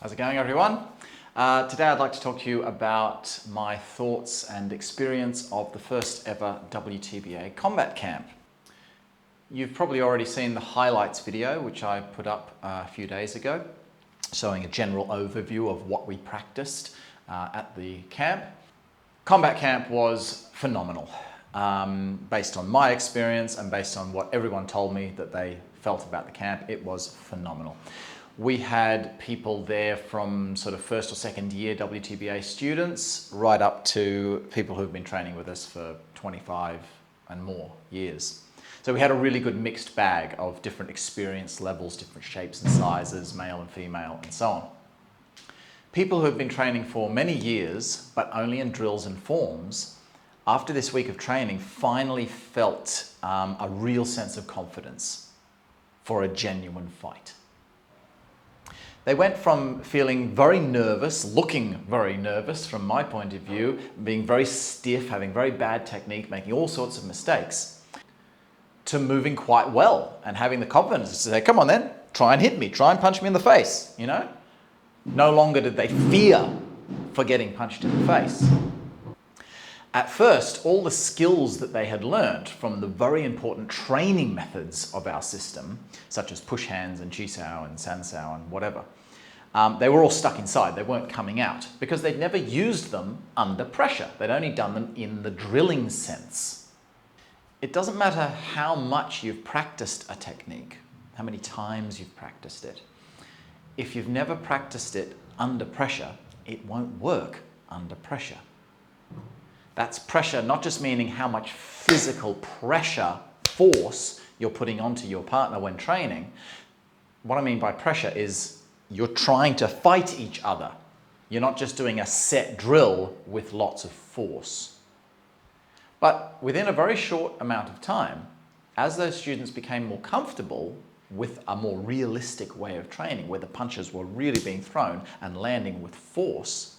How's it going, everyone? Today I'd like to talk to you about my thoughts and experience of the first ever WTBA combat camp. You've probably already seen the highlights video, which I put up a few days ago, showing a general overview of what we practiced at the camp. Combat camp was phenomenal, based on my experience and based on what everyone told me that they felt about the camp. It was phenomenal. We had people there from sort of first or second year WTBA students right up to people who've been training with us for 25 and more years. So we had a really good mixed bag of different experience levels, different shapes and sizes, male and female, and so on. People who have been training for many years, but only in drills and forms, after this week of training finally felt a real sense of confidence for a genuine fight. They went from feeling very nervous, looking very nervous from my point of view, being very stiff, having very bad technique, making all sorts of mistakes, to moving quite well and having the confidence to say, come on then, try and hit me, try and punch me in the face, you know? No longer did they fear for getting punched in the face. At first, all the skills that they had learned from the very important training methods of our system, such as push hands and chisao and sansao and whatever, they were all stuck inside. They weren't coming out because they'd never used them under pressure. They'd only done them in the drilling sense. It doesn't matter how much you've practiced a technique, how many times you've practiced it. If you've never practiced it under pressure, it won't work under pressure. That's pressure, not just meaning how much physical pressure, force you're putting onto your partner when training. What I mean by pressure is you're trying to fight each other. You're not just doing a set drill with lots of force. But within a very short amount of time, as those students became more comfortable with a more realistic way of training, where the punches were really being thrown and landing with force,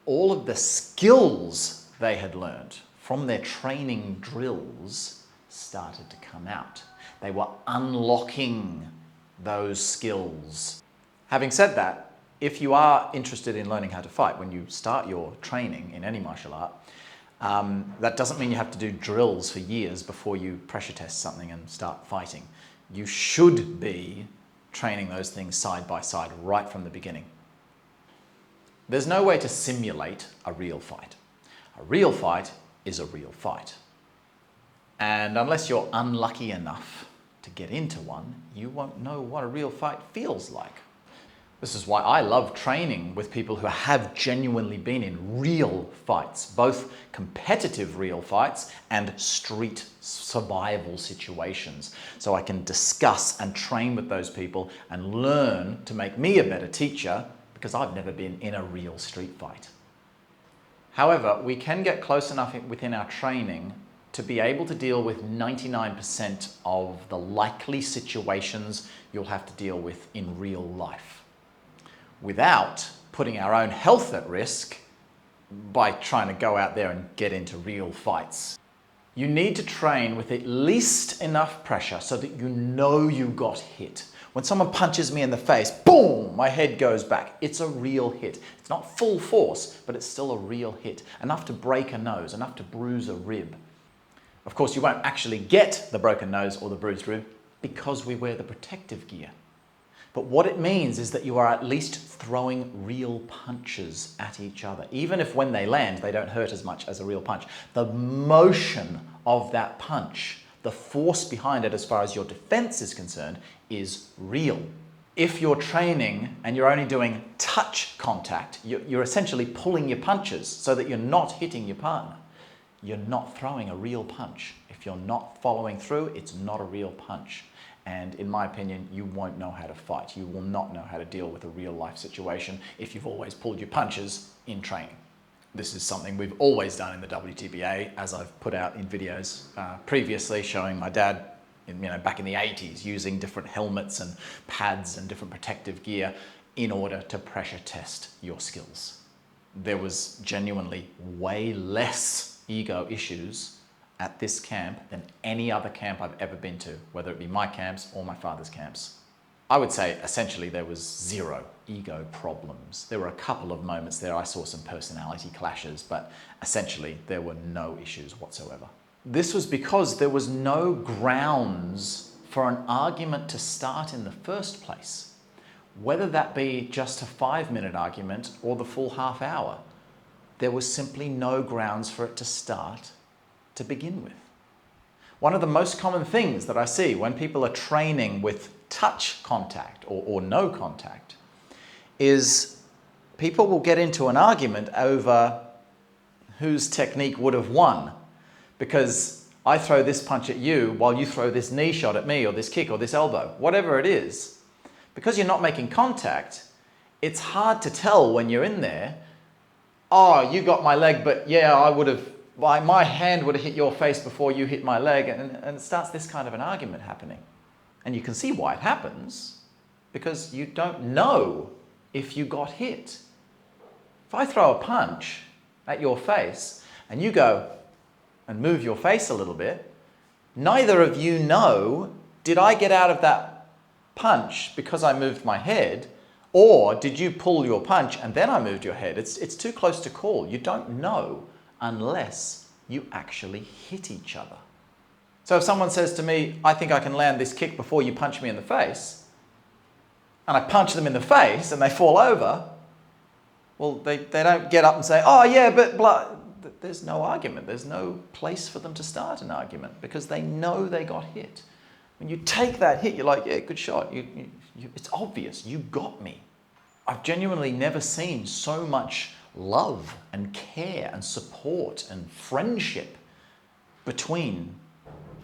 all of the skills they had learned from their training drills started to come out. They were unlocking those skills. Having said that, if you are interested in learning how to fight, when you start your training in any martial art, that doesn't mean you have to do drills for years before you pressure test something and start fighting. You should be training those things side by side right from the beginning. There's no way to simulate a real fight. A real fight is a real fight. And unless you're unlucky enough to get into one, you won't know what a real fight feels like. This is why I love training with people who have genuinely been in real fights, both competitive real fights and street survival situations. So I can discuss and train with those people and learn to make me a better teacher because I've never been in a real street fight. However, we can get close enough within our training to be able to deal with 99% of the likely situations you'll have to deal with in real life, without putting our own health at risk by trying to go out there and get into real fights. You need to train with at least enough pressure so that you know you got hit. When someone punches me in the face, boom, my head goes back. It's a real hit. It's not full force, but it's still a real hit. Enough to break a nose, enough to bruise a rib. Of course, you won't actually get the broken nose or the bruised rib because we wear the protective gear. But what it means is that you are at least throwing real punches at each other. Even if when they land, they don't hurt as much as a real punch. The motion of that punch, the force behind it as far as your defense is concerned, is real. If you're training and you're only doing touch contact, you're essentially pulling your punches so that you're not hitting your partner. You're not throwing a real punch. If you're not following through, it's not a real punch. And in my opinion, you won't know how to fight. You will not know how to deal with a real life situation if you've always pulled your punches in training. This is something we've always done in the WTBA, as I've put out in videos previously, showing my dad back in the 80s using different helmets and pads and different protective gear in order to pressure test your skills. There was genuinely way less ego issues at this camp than any other camp I've ever been to, whether it be my camps or my father's camps. I would say essentially there was zero ego problems. There were a couple of moments there I saw some personality clashes, but essentially there were no issues whatsoever. This was because there was no grounds for an argument to start in the first place, whether that be just a 5-minute argument or the full half hour. There was simply no grounds for it to start to begin with. One of the most common things that I see when people are training with touch contact or no contact is people will get into an argument over whose technique would have won, because I throw this punch at you while you throw this knee shot at me, or this kick or this elbow, whatever it is. Because you're not making contact, it's hard to tell when you're in there, oh, you got my leg, but yeah, my hand would have hit your face before you hit my leg, and it starts this kind of an argument happening. And you can see why it happens, because you don't know if you got hit. If I throw a punch at your face and you go and move your face a little bit, neither of you know, did I get out of that punch because I moved my head, or did you pull your punch and then I moved your head? It's too close to call. You don't know unless you actually hit each other. So if someone says to me, I think I can land this kick before you punch me in the face, and I punch them in the face and they fall over, well, they don't get up and say, oh yeah, but blah. There's no argument. There's no place for them to start an argument because they know they got hit. When you take that hit, you're like, yeah, good shot. It's obvious. You got me. I've genuinely never seen so much love and care and support and friendship between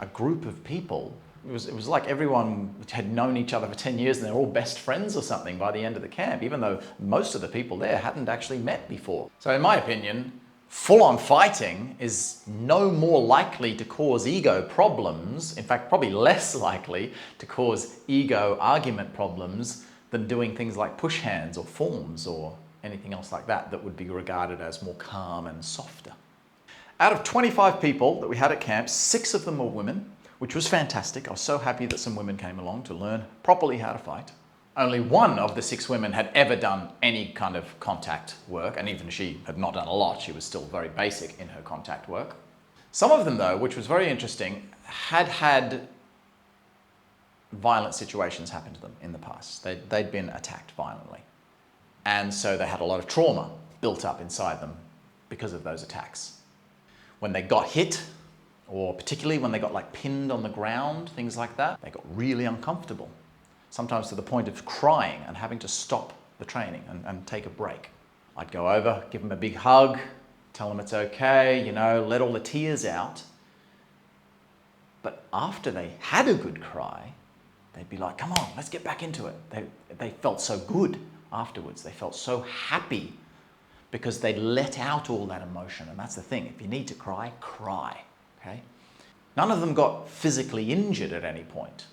a group of people. It was like everyone had known each other for 10 years and they're all best friends or something by the end of the camp, even though most of the people there hadn't actually met before. So in my opinion, full-on fighting is no more likely to cause ego problems, in fact, probably less likely to cause ego argument problems than doing things like push hands or forms or anything else like that that would be regarded as more calm and softer. Out of 25 people that we had at camp, 6 of them were women, which was fantastic. I was so happy that some women came along to learn properly how to fight. Only 1 of the 6 women had ever done any kind of contact work, and even she had not done a lot. She was still very basic in her contact work. Some of them, though, which was very interesting, had violent situations happen to them in the past. They'd been attacked violently. And so they had a lot of trauma built up inside them because of those attacks. When they got hit, or particularly when they got like pinned on the ground, things like that, they got really uncomfortable. Sometimes to the point of crying and having to stop the training and take a break. I'd go over, give them a big hug, tell them it's okay, let all the tears out. But after they had a good cry, they'd be like, come on, let's get back into it. They felt so good afterwards. They felt so happy because they'd let out all that emotion. And that's the thing. If you need to cry, cry. Okay? None of them got physically injured at any point.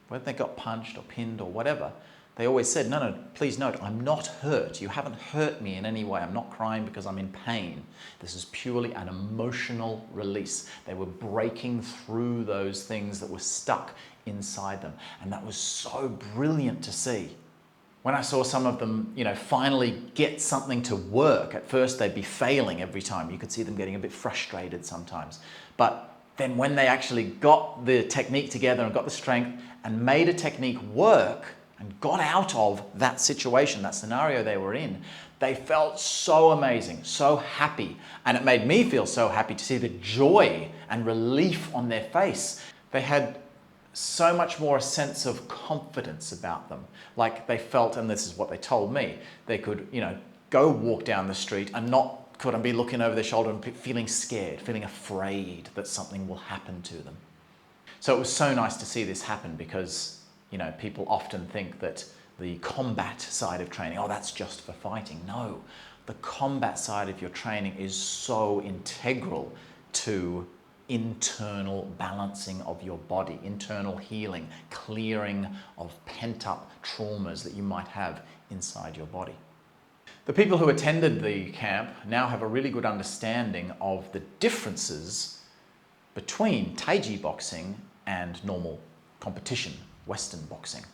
Whether they got punched or pinned or whatever, they always said, no, please note, I'm not hurt. You haven't hurt me in any way. I'm not crying because I'm in pain. This is purely an emotional release. They were breaking through those things that were stuck inside them. And that was so brilliant to see. When I saw some of them, finally get something to work, at first they'd be failing every time. You could see them getting a bit frustrated sometimes. But then when they actually got the technique together and got the strength and made a technique work and got out of that situation, that scenario they were in, they felt so amazing, so happy. And it made me feel so happy to see the joy and relief on their face. They had so much more a sense of confidence about them. Like they felt, and this is what they told me, they could, go walk down the street and not couldn't be looking over their shoulder and feeling scared, feeling afraid that something will happen to them. So it was so nice to see this happen because, people often think that the combat side of training, oh, that's just for fighting. No, the combat side of your training is so integral to internal balancing of your body, internal healing, clearing of pent-up traumas that you might have inside your body. The people who attended the camp now have a really good understanding of the differences between Taiji boxing and normal competition, Western boxing.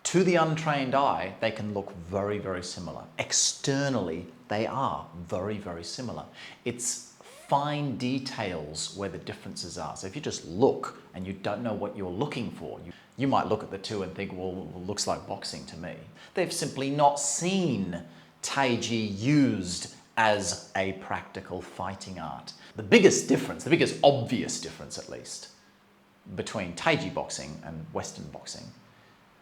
To the untrained eye, they can look very, very similar. Externally, they are very, very similar. It's fine details where the differences are. So if you just look and you don't know what you're looking for, you might look at the two and think, well, it looks like boxing to me. They've simply not seen Taiji used as a practical fighting art. The biggest difference, the biggest obvious difference at least, between Taiji boxing and Western boxing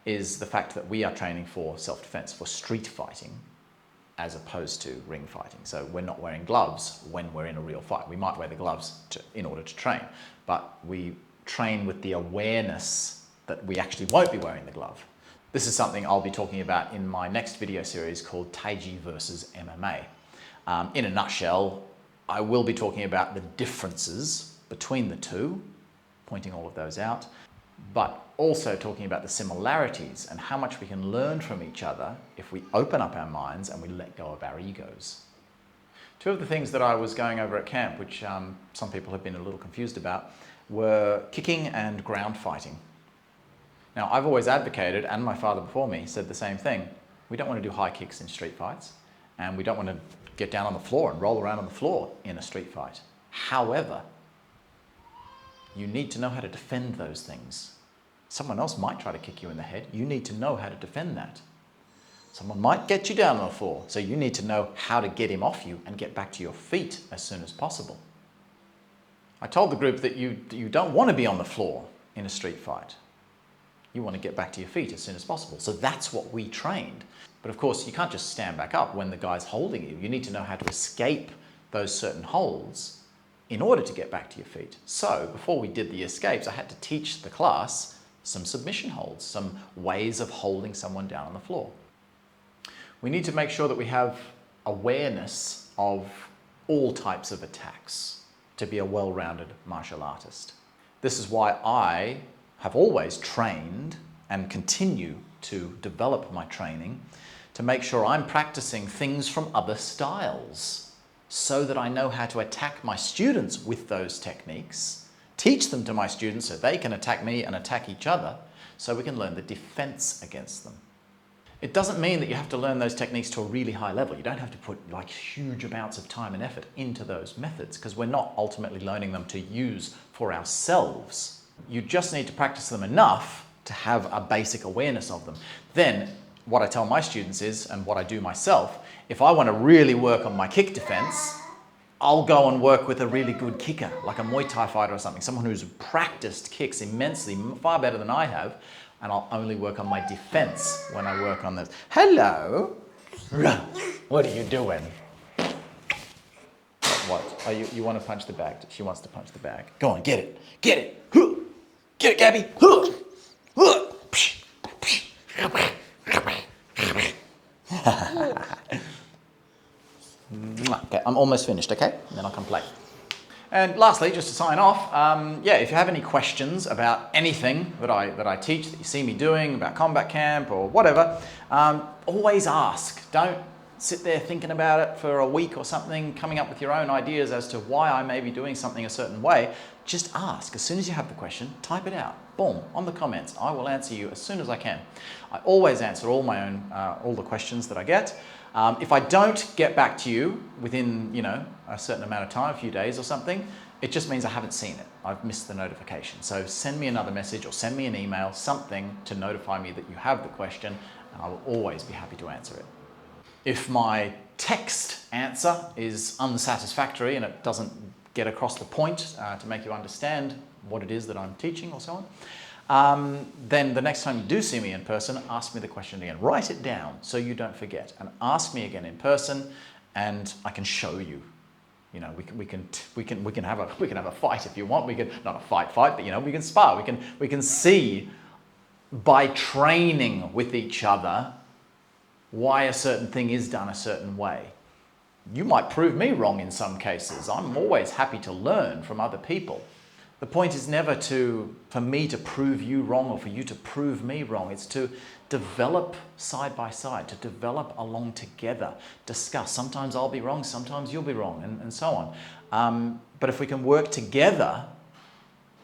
is the fact that we are training for self-defense, for street fighting, as opposed to ring fighting. So we're not wearing gloves when we're in a real fight. We might wear the gloves in order to train, but we train with the awareness that we actually won't be wearing the glove. This is something I'll be talking about in my next video series called Taiji versus MMA. In a nutshell, I will be talking about the differences between the two, pointing all of those out, but also talking about the similarities and how much we can learn from each other if we open up our minds and we let go of our egos. Two of the things that I was going over at camp, which some people have been a little confused about, were kicking and ground fighting. Now, I've always advocated, and my father before me said the same thing, we don't want to do high kicks in street fights, and we don't want to get down on the floor and roll around on the floor in a street fight. However, you need to know how to defend those things. Someone else might try to kick you in the head. You need to know how to defend that. Someone might get you down on the floor, so you need to know how to get him off you and get back to your feet as soon as possible. I told the group that you don't want to be on the floor in a street fight. You want to get back to your feet as soon as possible. So that's what we trained. But of course, you can't just stand back up when the guy's holding you. You need to know how to escape those certain holds in order to get back to your feet. So before we did the escapes, I had to teach the class some submission holds, some ways of holding someone down on the floor. We need to make sure that we have awareness of all types of attacks to be a well-rounded martial artist. This is why I have always trained and continue to develop my training to make sure I'm practicing things from other styles so that I know how to attack my students with those techniques, teach them to my students so they can attack me and attack each other so we can learn the defense against them. It doesn't mean that you have to learn those techniques to a really high level. You don't have to put like huge amounts of time and effort into those methods because we're not ultimately learning them to use for ourselves. You just need to practice them enough to have a basic awareness of them. Then what I tell my students is, and what I do myself, if I want to really work on my kick defense, I'll go and work with a really good kicker, like a Muay Thai fighter or something, someone who's practiced kicks immensely, far better than I have, and I'll only work on my defense when I work on this. Hello? What are you doing? What? Oh, you want to punch the bag? She wants to punch the bag. Go on, get it. Get it. Get it, Gabby. Okay, I'm almost finished, okay? And then I'll come play. And lastly, just to sign off, if you have any questions about anything that I teach, that you see me doing, about combat camp or whatever, always ask. Don't sit there thinking about it for a week or something, coming up with your own ideas as to why I may be doing something a certain way. Just ask. As soon as you have the question, type it out. Boom, on the comments. I will answer you as soon as I can. I always answer all my own, all the questions that I get. If I don't get back to you within, a certain amount of time, a few days or something, it just means I haven't seen it. I've missed the notification. So send me another message or send me an email, something to notify me that you have the question, and I will always be happy to answer it. If my text answer is unsatisfactory and it doesn't get across the point to make you understand what it is that I'm teaching or so on, then the next time you do see me in person, ask me the question again. Write it down so you don't forget, and ask me again in person, and I can show you. We can have a fight if you want. We can not a fight, but we can spar. We can see by training with each other why a certain thing is done a certain way. You might prove me wrong in some cases. I'm always happy to learn from other people. The point is never for me to prove you wrong or for you to prove me wrong. It's to develop side by side, to develop along together, discuss. Sometimes I'll be wrong, sometimes you'll be wrong, and so on. But if we can work together,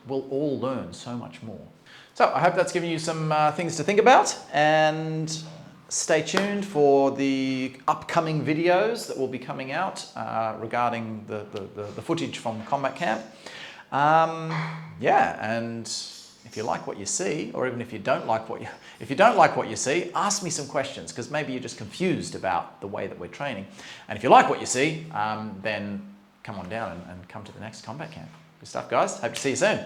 we'll all learn so much more. So I hope that's given you some things to think about, and stay tuned for the upcoming videos that will be coming out regarding the footage from combat camp. Yeah, and if you like what you see, or even if you don't like what you see, ask me some questions, because maybe you're just confused about the way that we're training. And if you like what you see, then come on down and come to the next combat camp. Good stuff, guys. Hope to see you soon.